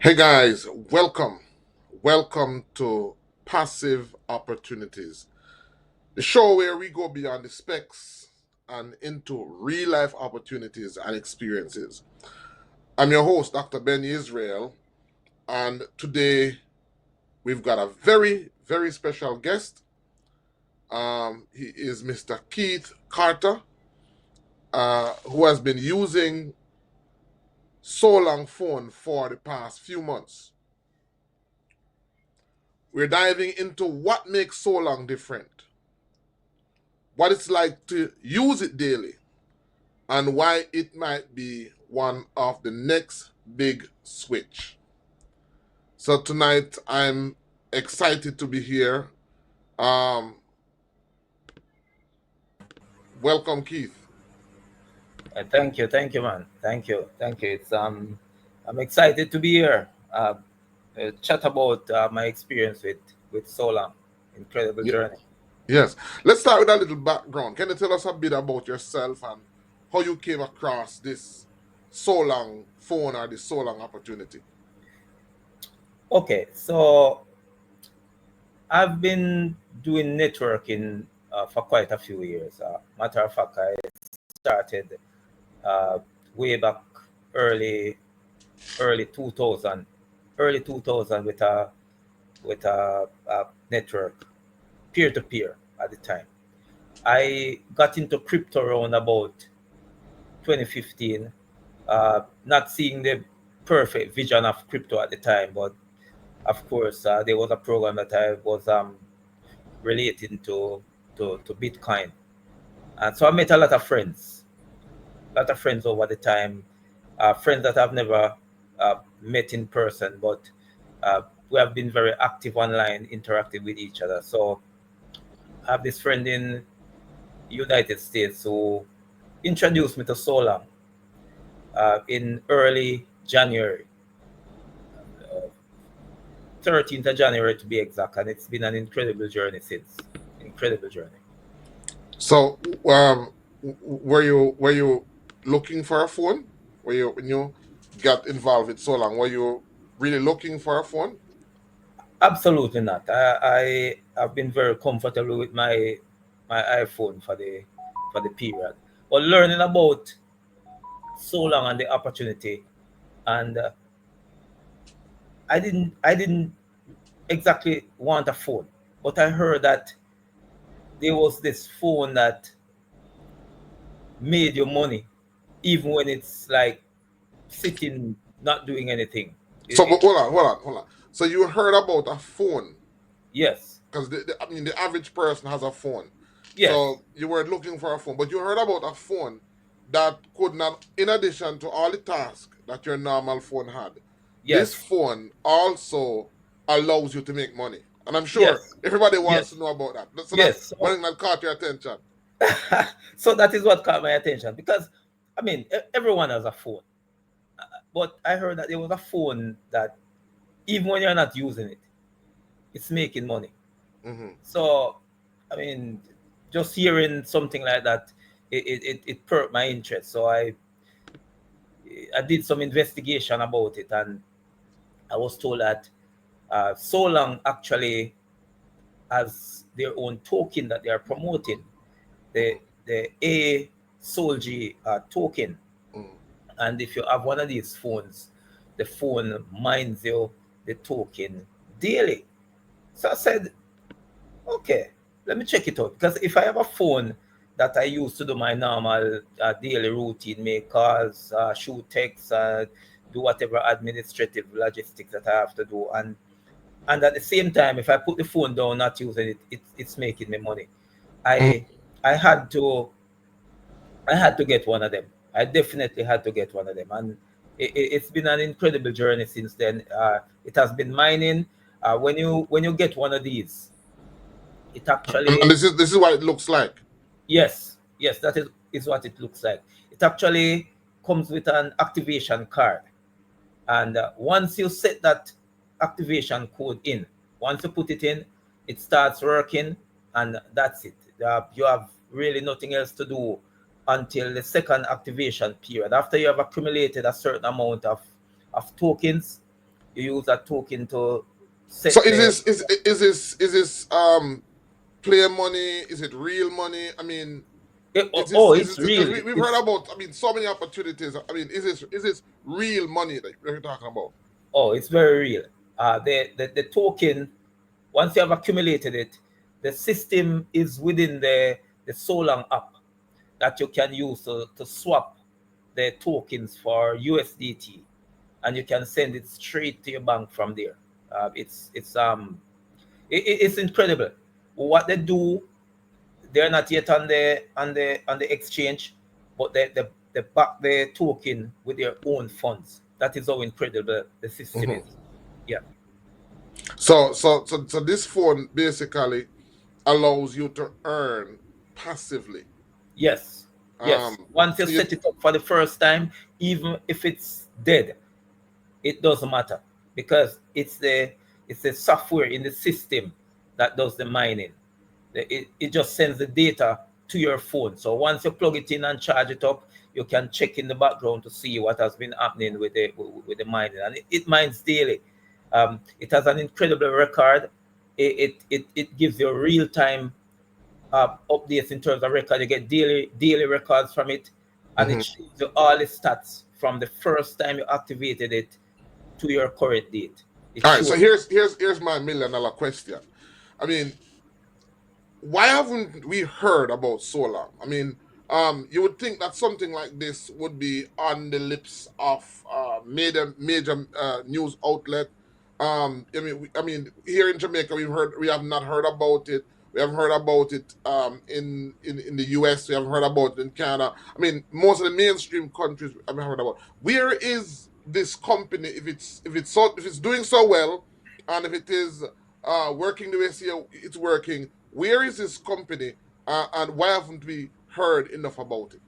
Hey guys, welcome. Welcome to Passive Opportunities, the show where we go beyond the specs and into real life opportunities and experiences. I'm your host, Dr. Ben Israel, and today we've got a very special guest. He is Mr. Keith Carter, who has been using Solong phone for the past few months. We're diving into what makes Solong different, what it's like to use it daily, and why it might be one of the next big switch. So tonight I'm excited to be here. Um, Welcome, Keith. Thank you, man. Thank you. I'm excited to be here. Chat about my experience with Solar, incredible Ye- journey. Yes. Let's start with a little background. Can you tell us a bit about yourself and how you came across this Solong phone or this Solong opportunity? Okay, so I've been doing networking for quite a few years. Matter of fact, I started uh, way back early early 2000, early 2000 with a network peer to peer at the time. I got into crypto around about 2015, not seeing the perfect vision of crypto at the time, but of course, there was a program that I was relating to Bitcoin. And so I met a lot of friends over the time, friends that I've never met in person, but we have been very active online, interacting with each other. So I have this friend in United States who introduced me to Solar in early January, uh, 13th of January to be exact, and it's been an incredible journey since. Incredible journey. So, were you looking for a phone? Were you when you got involved with Solong? Were you really looking for a phone? Absolutely not. I have been very comfortable with my iPhone for the period, but learning about Solar and the opportunity, and I didn't exactly want a phone, but I heard that there was this phone that made you money even when it's like sitting not doing anything. So, but hold on. So you heard about a phone Yes, because I mean the average person has a phone. yes, So you were looking for a phone, but you heard about a phone that could not, in addition to all the tasks that your normal phone had, this yes, phone also allows you to make money. And I'm sure yes, everybody wants to yes, know about that. So that's yes. one So, thing that caught your attention. so that is what caught my attention because I mean everyone has a phone, but I heard that there was a phone that even when you're not using it, it's making money. Hmm. So I mean, just hearing something like that, it perked my interest. So I did some investigation about it, and I was told that Solang actually has their own token that they are promoting, the Hmm. A Solji token. Hmm. And if you have one of these phones, the phone mines you the token daily. So I said, okay, let me check it out. Because if I have a phone that I use to do my normal daily routine, make calls, shoot texts, do whatever administrative logistics that I have to do, and at the same time, if I put the phone down, not using it, it's making me money. I Hmm. I had to I had to get one of them. I definitely had to get one of them, and it's been an incredible journey since then. It has been mining. When you get one of these, it And actually this is what it looks like. yes, that is what it looks like. It actually comes with an activation card, and once you set that activation code in, once you put it in, it starts working, and that's it. You have really nothing else to do until the second activation period. After you have accumulated a certain amount of tokens, You use that token to set So the is this play money? Is it real money? I mean, it's because real. we've heard It's about, I mean, so many opportunities. I mean, is this real money that we're talking about? it's very real. The token, once you have accumulated it, the system is within the Solang app that you can use to swap the tokens for USDT, and you can send it straight to your bank from there. It's incredible what they do. They're not yet on the exchange, but they back the token with their own funds. That is how incredible the system is. Yeah. So this phone basically allows you to earn passively. Yes. Yes. Once you So you, set it up for the first time, even if it's dead, it doesn't matter, because it's the software in the system that does the mining. It just sends the data to your phone. So once you plug it in and charge it up, you can check in the background to see what has been happening with the mining, and it mines daily. It has an incredible record. It gives you real time updates in terms of record. You get daily records from it, and it shows you all the stats from the first time you activated it to your current date. It all right. So shows. here's my $1 million question. I mean, why haven't we heard about Solar? I mean, you would think that something like this would be on the lips of major news outlet. I mean, here in Jamaica, we have not heard about it. We haven't heard about it in the US. We haven't heard about it in Canada. I mean, most of the mainstream countries we haven't heard about. Where is this company if it's doing so well, and if it is working the way it's working? Where is this company, and why haven't we heard enough about it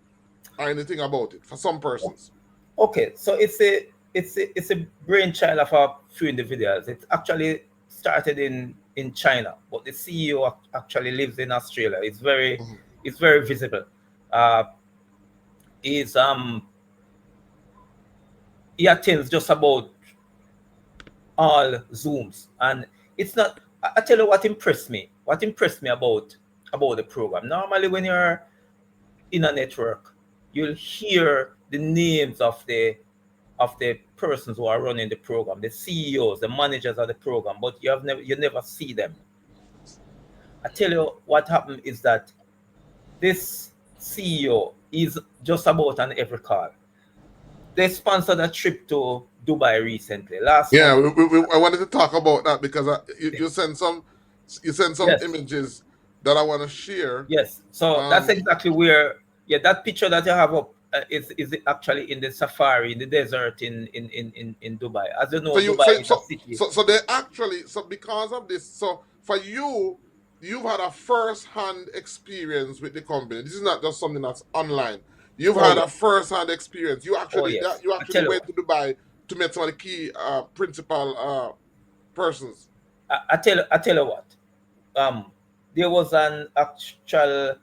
or anything about it for some persons? Okay, so it's a brainchild of a few individuals. It actually started in China, but the CEO actually lives in Australia. It's very visible. Uh, is He attends just about all Zooms, and it's not. I tell you what impressed me. What impressed me about the program. Normally, when you're in a network, you'll hear the names of the persons who are running the program, the CEOs, the managers of the program, but you never see them. I tell you what happened is that this CEO is just about on every call. They sponsored a trip to Dubai recently, last Yeah, month. I wanted to talk about that because you sent some Yes, images that I want to share. yes. So that's Um, exactly where, yeah, that picture that you have up is actually in the safari in the desert in Dubai. As you so know, you Dubai is a city. so they actually, so because of this, so for you, you've had a first-hand experience with the company. This is not just something that's online. You've Oh had a yes, first-hand experience. oh yes. You I actually tell you went what. to Dubai to meet some of the key principal persons. I tell you what. Um, there was an actual.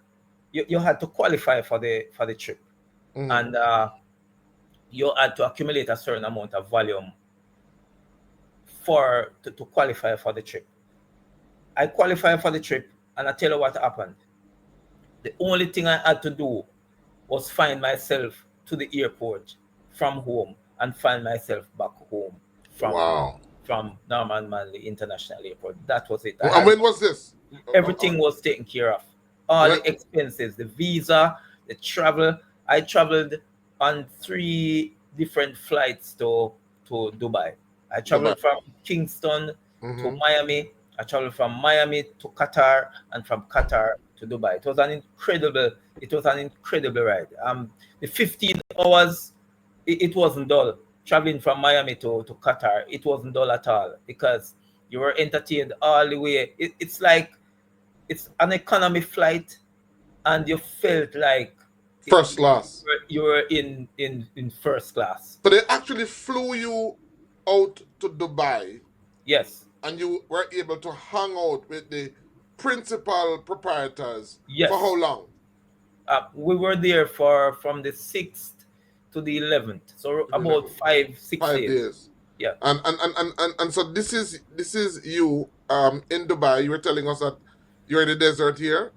You had to qualify for the trip, Hmm. and you had to accumulate a certain amount of volume to qualify for the trip. I qualified for the trip, and I tell you what happened. The only thing I had to do was find myself to the airport from home and find myself back home from Wow. from Norman Manley International Airport. That was it. I And had when was this? everything was taken care of. All When, the expenses, the visa, the travel. I traveled on 3 different flights to Dubai. I Dubai. traveled from Kingston to Hmm. Miami. I traveled from Miami to Qatar, and from Qatar to Dubai. It was an incredible ride. The 15 hours, it wasn't dull. Traveling from Miami to Qatar, it wasn't dull at all, because you were entertained all the way. It's like it's an economy flight, and you felt like First class. you were in first class. So they actually flew you out to Dubai, Yes, and you were able to hang out with the principal proprietors for how yes. long? We were there from the 6th to the 11th, so To the about 11th. five six Five days. days. Yeah. And so this is you in Dubai. You were telling us that you're in the desert here.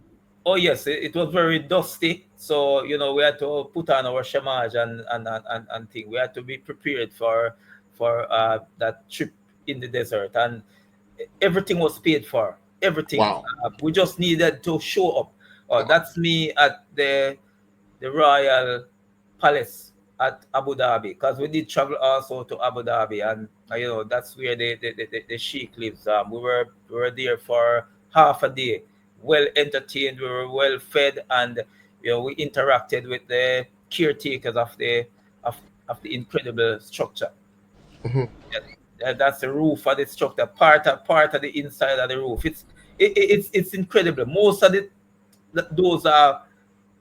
Oh yes, it was very dusty. So we had to put on our shamaj and thing. We had to be prepared for that trip in the desert, and everything was paid for. Everything. Wow. We just needed to show up. Wow. That's me at the Royal Palace at Abu Dhabi, because we did travel also to Abu Dhabi, and that's where the sheikh lives. We were there for half a day, well entertained, we were well fed, and we interacted with the caretakers of of the incredible structure. Mhm. That's the roof of the structure, part of the inside of the roof. It's incredible. Most of those are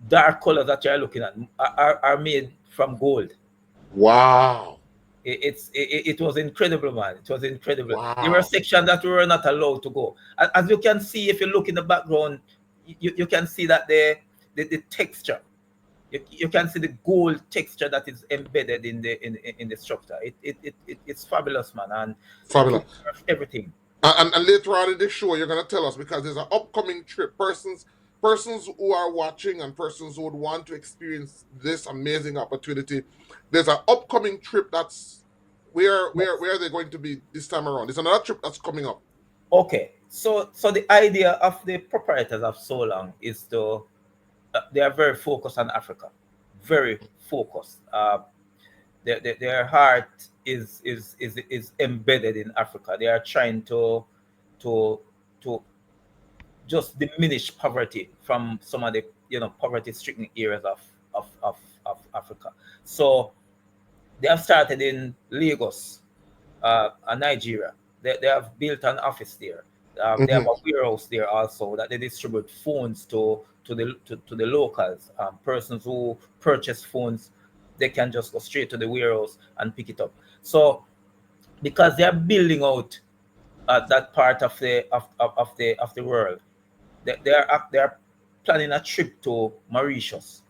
dark colors that you're looking at are made from gold. Wow. It was incredible, man. It was incredible. There were Wow. sections that we were not allowed to go. As you can see, if you look in the background, you can see that the texture. You can see the gold texture that is embedded in the structure. It's fabulous, man, and it Fabulous. took care of everything. And later on in the show, you're gonna tell us, because there's an upcoming trip. Persons who are watching and persons who would want to experience this amazing opportunity. There's an upcoming trip that's where are they going to be this time around? There's another trip that's coming up. Okay, so the idea of the proprietors of Solang is to they are very focused on Africa, very focused. Their heart is embedded in Africa. They are trying to to just diminish poverty from some of the poverty-stricken areas of Africa. So they have started in Lagos, Nigeria. They have built an office there. They have Mhm. a warehouse there also that they distribute phones to the locals. Persons who purchase phones, they can just go straight to the warehouse and pick it up. So because they are building out that part of the world, they are planning a trip to Mauritius.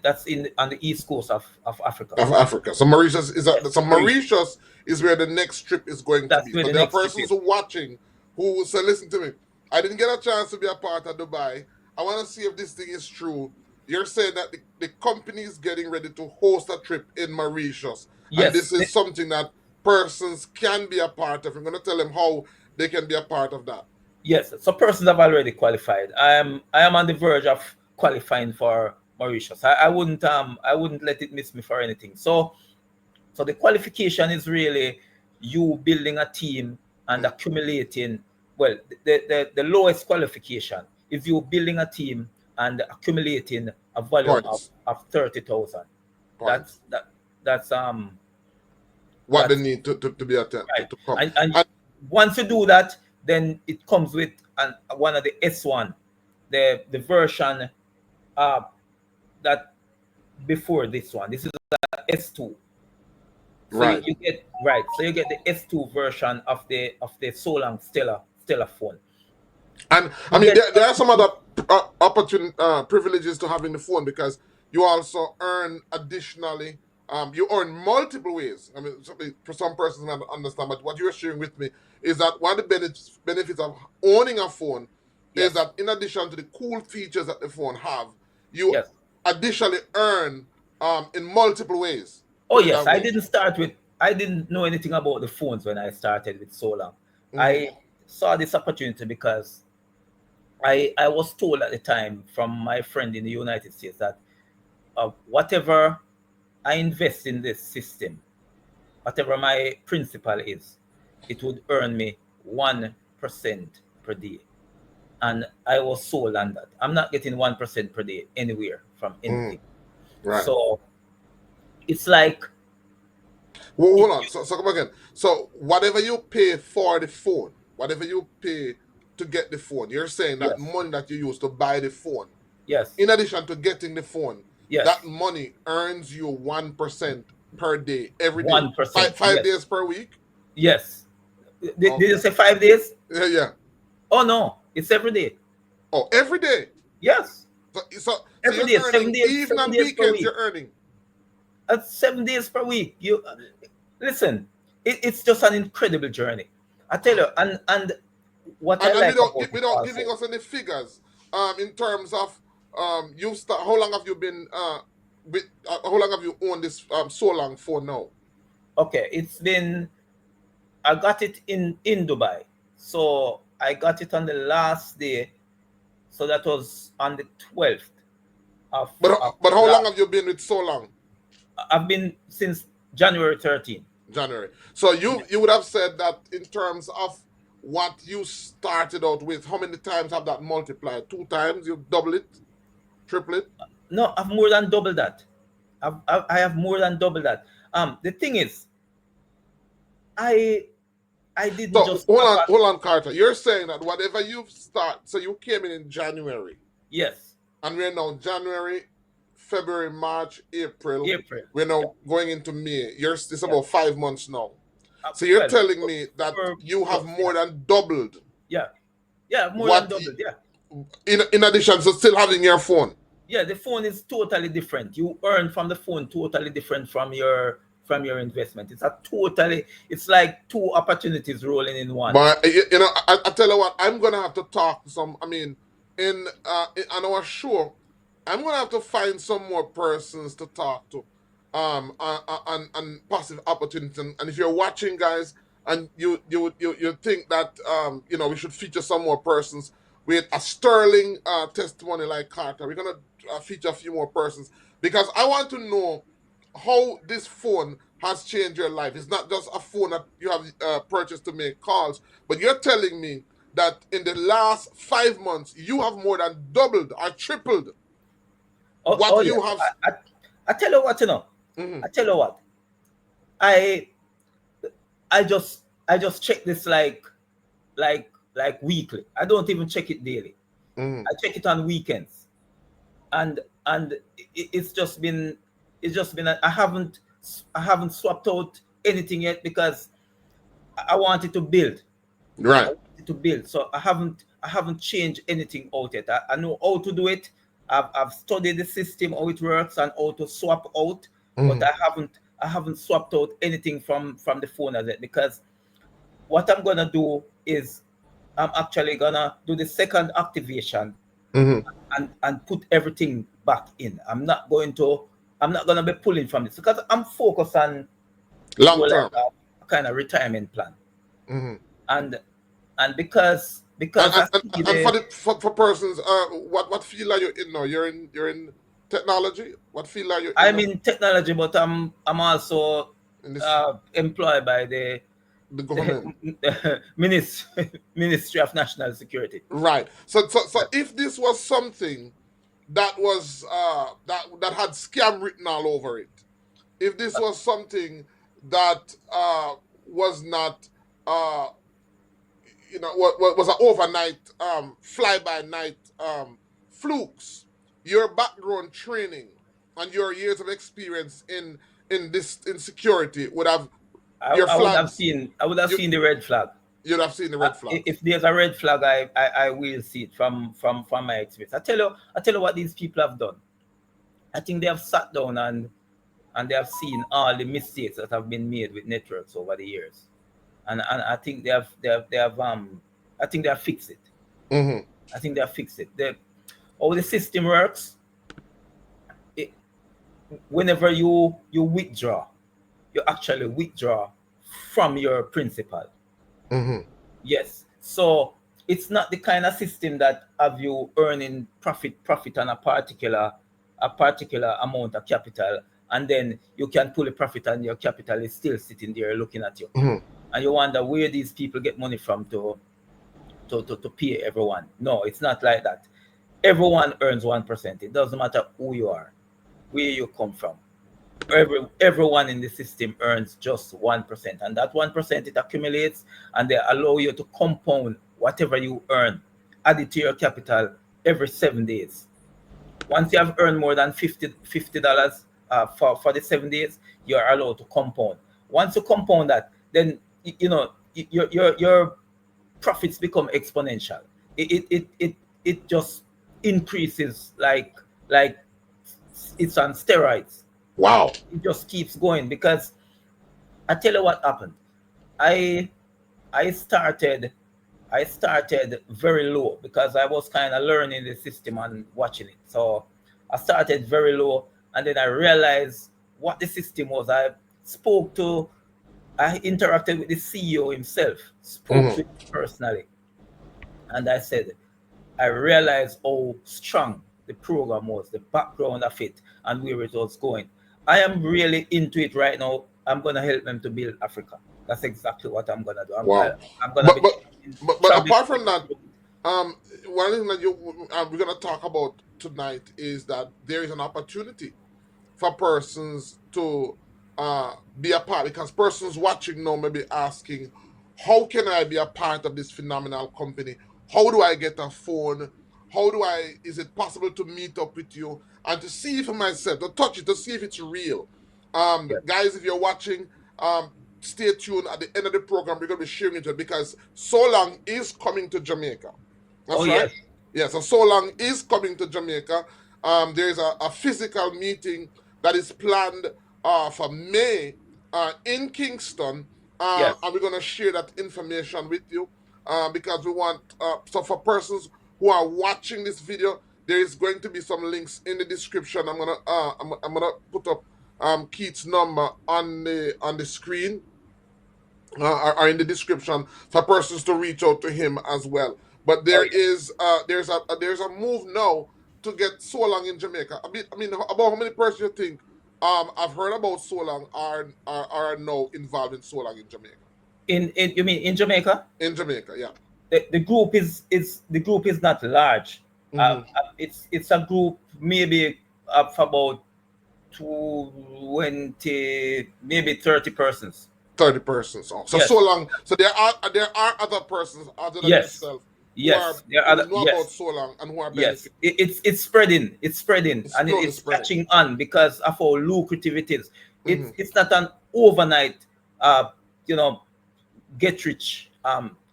That's in on the east coast of Africa. Of Africa. So Mauritius is Yes, so Mauritius. Mauritius is where the next trip is going to That's be. where So the there are next trip persons is. who watching who will say, listen to me. I didn't get a chance to be a part of Dubai. I want to see if this thing is true. You're saying that the company is getting ready to host a trip in Mauritius. And Yes, this is something that persons can be a part of. I'm going to tell them how they can be a part of that. yes. So persons have already qualified. I am on the verge of qualifying for Mauritius. I wouldn't let it miss me for anything. So the qualification is really you building a team and accumulating. Well, the lowest qualification is you building a team and accumulating a volume Points. of 30,000. Points. That's What they that's need to be right. to come. And And once you do that, then it comes with one of the S1, the version uh, that before this one. This is S2. So you, right. you get right. So you get the S2 version of the Solang Stellar phone. And I You mean, get there are some other opportunity privileges to having the phone, because you also earn additionally. You earn multiple ways. I mean, for some persons I don't understand, but what you're sharing with me is that one of the benefits of owning a phone is yes, that in addition to the cool features that the phone have, you yes. additionally earn in multiple ways. Oh Put it yes. that way. I didn't know anything about the phones when I started with Solang. Hmm. I saw this opportunity because I was told at the time from my friend in the United States that whatever I invest in this system, whatever my principal is, it would earn me 1% per day. And I was sold on that. I'm not getting 1% per day anywhere from Hmm. anything. Right. So it's like Well, it, hold on. So come again. So whatever you pay for the phone, whatever you pay to get the phone, you're saying that yes, money that you use to buy the phone, yes, in addition to getting the phone, yes, that money earns you 1% per day, every day, 1%, five yes, days per week. yes. Did you Okay. say 5 days? Yeah, yeah. Oh no, it's every day. Oh, every day. Yes, So every you're day, seven earning days, even seven on days per weekends. week. You're earning. That's 7 days per week. You listen. it's just an incredible journey. I tell you, and what I And like about it without giving also. us any figures, in terms of you start. How long have you been how long have you owned this Solang phone now? Okay, it's been, I got it in Dubai, so I got it on the last day, so that was on the 12th of But how long last. have you been with Solang? I've been since January 13. January. So Yeah. you would have said that in terms of what you started out with, how many times have that multiplied? Two times? You double it, triple it? No, I've more than double that. I have more than double that. The thing is, I I didn't So just stop at, hold on, Carter. You're saying that whatever you start, so you came in January, yes, and we're now January, February, March, April. April. We're Yeah, now going into May. It's yeah. about 5 months now. So you're Well, telling me that for you have plus, yeah, more than doubled yeah, yeah, more than what doubled. Yeah, in addition to still having your phone. yeah. The phone is totally different. You earn from the phone totally different from your investment. It's like two opportunities rolling in one. But I tell you what, I'm gonna have to talk to some. I mean, on our show, I'm gonna have to find some more persons to talk to, on passive opportunities. And if you're watching, guys, and you think that we should feature some more persons with a sterling testimony like Carter, we're gonna feature a few more persons because I want to know how this phone has changed your life. It's not just a phone that you have purchased to make calls, but you're telling me that in the last 5 months you have more than doubled or tripled Oh what yeah. you have. I tell you what, Mhm, I tell you what. I I just check this like weekly. I don't even check it daily. mhm. I check it on weekends, and it's just been I haven't swapped out anything yet because I wanted to build. I Right. wanted to build, so I haven't changed anything out yet. I know how to do it. I've studied the system, how it works, and how to swap out, but Mhm, I haven't swapped out anything from the phone as yet because what I'm gonna do is I'm actually gonna do the second activation mhm. and put everything back in. I'm not gonna be pulling from this because I'm focused on do Long like term. a kind of retirement plan. Mhm. And because And, I and, see and for the the for persons, what field are you in now? You're in technology. What field are you in I'm now? in technology, but I'm also In this employed by the the government. Ministry of National Security. Right. So if this was something that was that had scam written all over it, if this was something that was not uh what was an overnight fly by night flukes, your background training and your years of experience in security would have I, your I would have flags. seen I would have you seen the red flag. you'd have seen the red flags. If there's a red flag, I will see it from my experience. I tell you what these people have done. I think they have sat down and they have seen all the mistakes that have been made with networks over the years, and I think they have I think they have fixed it. Hmm. I think they have fixed it. How the system works, it, whenever you withdraw, you actually withdraw from your principal. Hmm. Yes. So it's not the kind of system that have you earning profit on a particular amount of capital, and then you can pull a profit and your capital is still sitting there looking at you, Hmm. and you wonder where these people get money from to pay everyone. No, it's not like that. Everyone earns 1%. It doesn't matter who you are, where you come from. Everyone in the system earns just 1%, and that 1% it accumulates, and they allow you to compound whatever you earn, add it to your capital every 7 days. Once you have earned more than $50 for the 7 days, you are allowed to compound. Once you compound that, then your profits become exponential. It just increases like it's on steroids. Wow. It just keeps going because I tell you what happened. I I started very low because I was kind of learning the system and watching it. So I started very low, and then I realized what the system was. I interacted with the CEO himself, spoke to Mm-hmm. him personally, and I said, I realized how strong the program was, the background of it, and where it was going. I am really into it right now. I'm gonna help them to build Africa. That's exactly what I'm gonna do. Wow. I'm gonna But be but but traveling. apart from that, um, one thing that we're gonna talk about tonight is that there is an opportunity for persons to be a part, because persons watching now may be asking, how can I be a part of this phenomenal company? How do I get a phone? How do I, is it possible to meet up with you and to see for myself, to touch it, to see if it's real? Yeah. Guys, if you're watching, stay tuned. At the end of the program, we're going to be sharing it because So Long is coming to Jamaica. Oh That's right. yes. Yeah, so Long is coming to Jamaica. There's a physical meeting that is planned for May in Kingston, Yes. and we're going to share that information with you because we want, so for persons who are watching this video, there is going to be some links in the description. I'm gonna put up Keith's number on the screen, are in the description for persons to reach out to him as well. But Oh there yes. is there's a move now to get So Long in Jamaica. I mean, about how many persons you think I've heard about So Long are now involved in So Long in Jamaica? In you mean in Jamaica? In Jamaica, yeah. The group is not large. Mm-hmm. It's a group maybe of about 20, maybe 30 persons. 30 persons. Oh, so Yes. So Long. So there are other persons other than Yes. yourself Yes. There are who know about yes. So Long and who are Yes. benefiting. It's spreading. It's spreading, It's and slowly it's spreading. catching on because of how lucrative it is. Mm-hmm. It's not an overnight uh you know get rich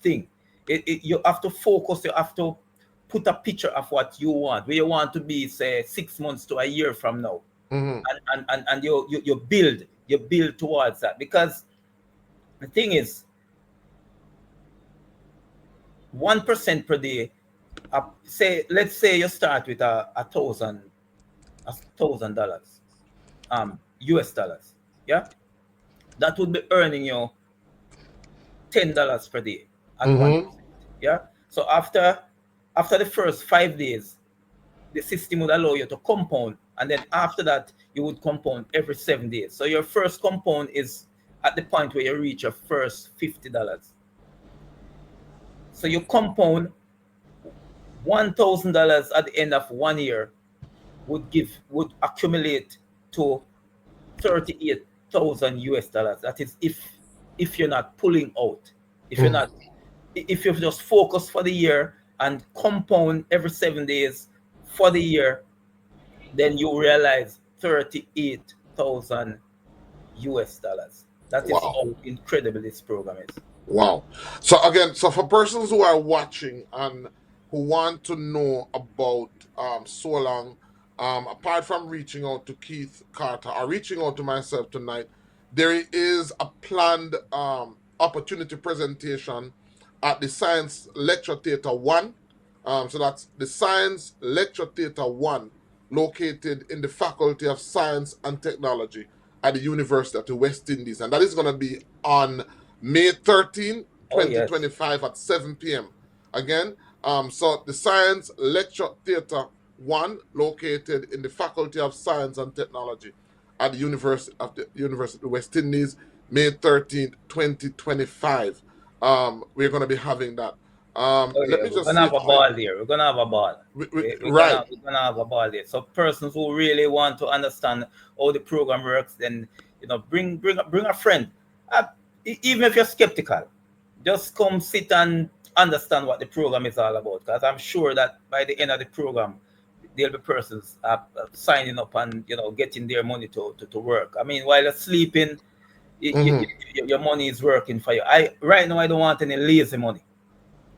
thing. You have to focus. You have to put a picture of what you want, where you want to be, say 6 months to a year from now, Mm-hmm. and you build towards that. Because the thing is, 1% per day. Let's say you start with $1,000, US dollars. Yeah, that would be earning you $10 per day at 1%. Mm-hmm. Yeah. So after the first 5 days, the system would allow you to compound, and then after that, you would compound every 7 days. So your first compound is at the point where you reach your first $50. So you compound $1,000 at the end of 1 year would accumulate to 38,000 US dollars. That is if you're not pulling out, Mm-hmm. if you just focus for the year and compound every 7 days for the year, then you realize 38,000 US dollars. That is Wow. how incredible this program is. Wow. So again, so for persons who are watching and who want to know about So Long, apart from reaching out to Keith Carter or reaching out to myself tonight, there is a planned opportunity presentation at the Science Lecture Theatre 1. So that's the Science Lecture Theatre 1, located in the Faculty of Science and Technology at the University of the West Indies. And that is going to be on May 13, Oh yes. 2025 at 7 p.m. Again, so the Science Lecture Theatre 1, located in the Faculty of Science and Technology at the University of the West Indies, May 13th, 2025. We're going to be having that. Oh Let yeah, me we're just gonna see have if a I, ball there. We're gonna have a ball. right. We're gonna have a ball there. So persons who really want to understand how the program works, then bring a friend. Uh, Even if you're skeptical, just come sit and understand what the program is all about. Because I'm sure that by the end of the program, there'll be persons signing up and getting their money to work. I mean, while you're sleeping, Mm-hmm. your money is working for you. Right now I don't want any lazy money.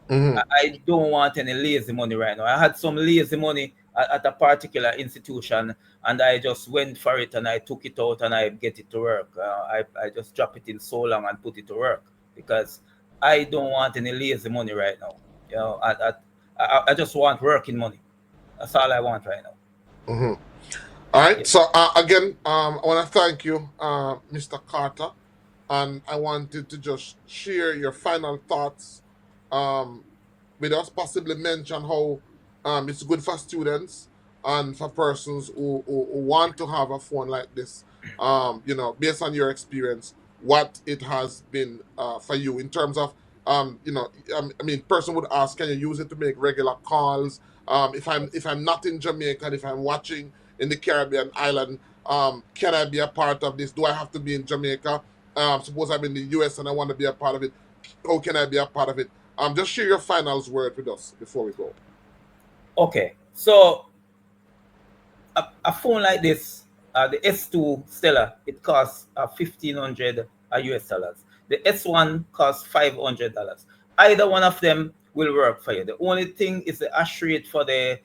Mm-hmm. I don't want any lazy money right now. I had some lazy money at a particular institution, and I just went for it and I took it out and I get it to work. I just drop it in So Long and put it to work. because I don't want any lazy money right now. You know, I just want working money. That's all I want right now. Mhm. All right. Yeah. So again, I want to thank you, Mr. Carter, and I wanted to just share your final thoughts um, with us. Possibly mention how it's good for students and for persons who want to have a phone like this. Based on your experience, what it has been for you in terms of I mean, person would ask, can you use it to make regular calls? If I'm not in Jamaica, and if I'm watching in the Caribbean island, can I be a part of this? Do I have to be in Jamaica? Suppose I'm in the US and I want to be a part of it. How can I be a part of it? Just share your finals word with us before we go. Okay. So a phone like this, the S2 Stellar, it costs 1,500 US dollars. The S1 costs $500. Either one of them will work for you. The only thing is the hash rate for the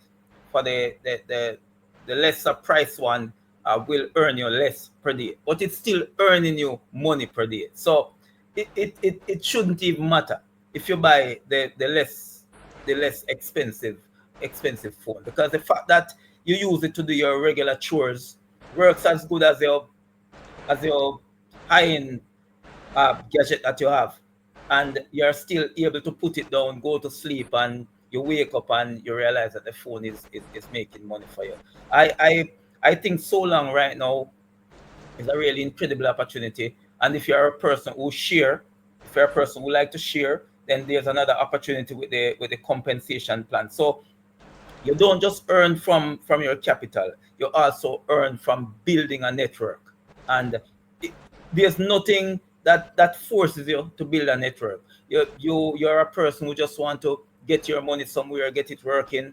lesser price one will earn you less per day, but it's still earning you money per day. So it shouldn't even matter if you buy the less expensive phone, because the fact that you use it to do your regular chores works as good as your high-end gadget that you have, and you're still able to put it down, go to sleep, and you wake up and you realize that the phone is making money for you. I think so long right now is a really incredible opportunity. And if you're a person who share, if you're a person who like to share, then there's another opportunity with the compensation plan. So you don't just earn from your capital, you also earn from building a network. And it, there's nothing that forces you to build a network. You're a person who just want to get your money somewhere, get it working.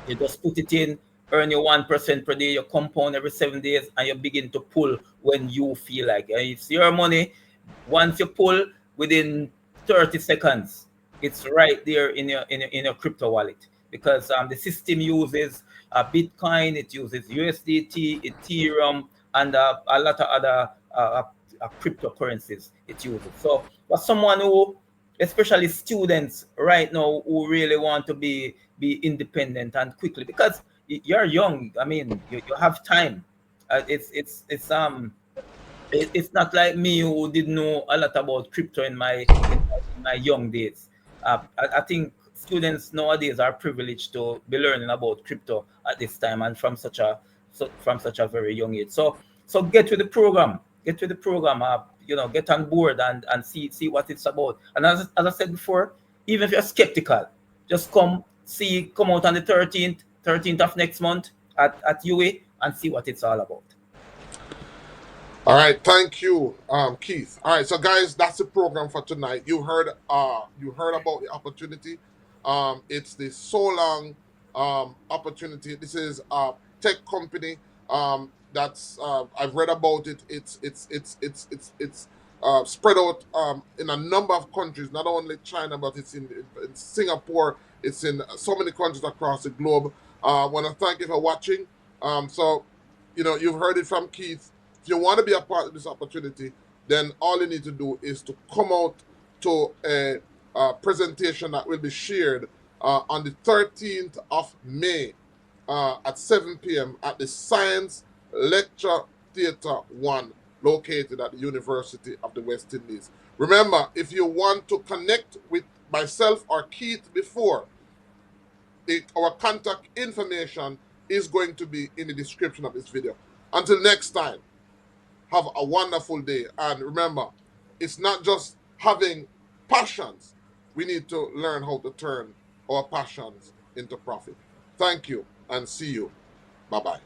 You just put it in, earn your 1% per day, you compound every 7 days, and you begin to pull when you feel like it. And it's your money. Once you pull, within 30 seconds, it's right there in your crypto wallet, because the system uses Bitcoin, it uses USDT, Ethereum, and a lot of other cryptocurrencies it uses. So for someone who, especially students right now, who really want to be independent and quickly, because you're young, I mean, you have time. It's not like me, who didn't know a lot about crypto in my young days. I think students nowadays are privileged to be learning about crypto at this time, and from such a very young age. So get with the program. Get with the program. Get on board and see what it's about. And as I said before, even if you're skeptical, just come out on the 13th of next month at UA, and see what it's all about. All right, thank you, Keith. All right, so guys, that's the program for tonight. You heard about the opportunity. It's the Solong opportunity. This is a tech company that's I've read about it. It's spread out in a number of countries, not only China, but it's in Singapore. It's in so many countries across the globe. I want to thank you for watching. So, you've heard it from Keith. If you want to be a part of this opportunity, then all you need to do is to come out to a presentation that will be shared on the 13th of May at 7 p.m. at the Science Lecture Theatre 1, located at the University of the West Indies. Remember, if you want to connect with myself or Keith before, our contact information is going to be in the description of this video. Until next time, have a wonderful day. And remember, it's not just having passions. We need to learn how to turn our passions into profit. Thank you and see you. Bye bye.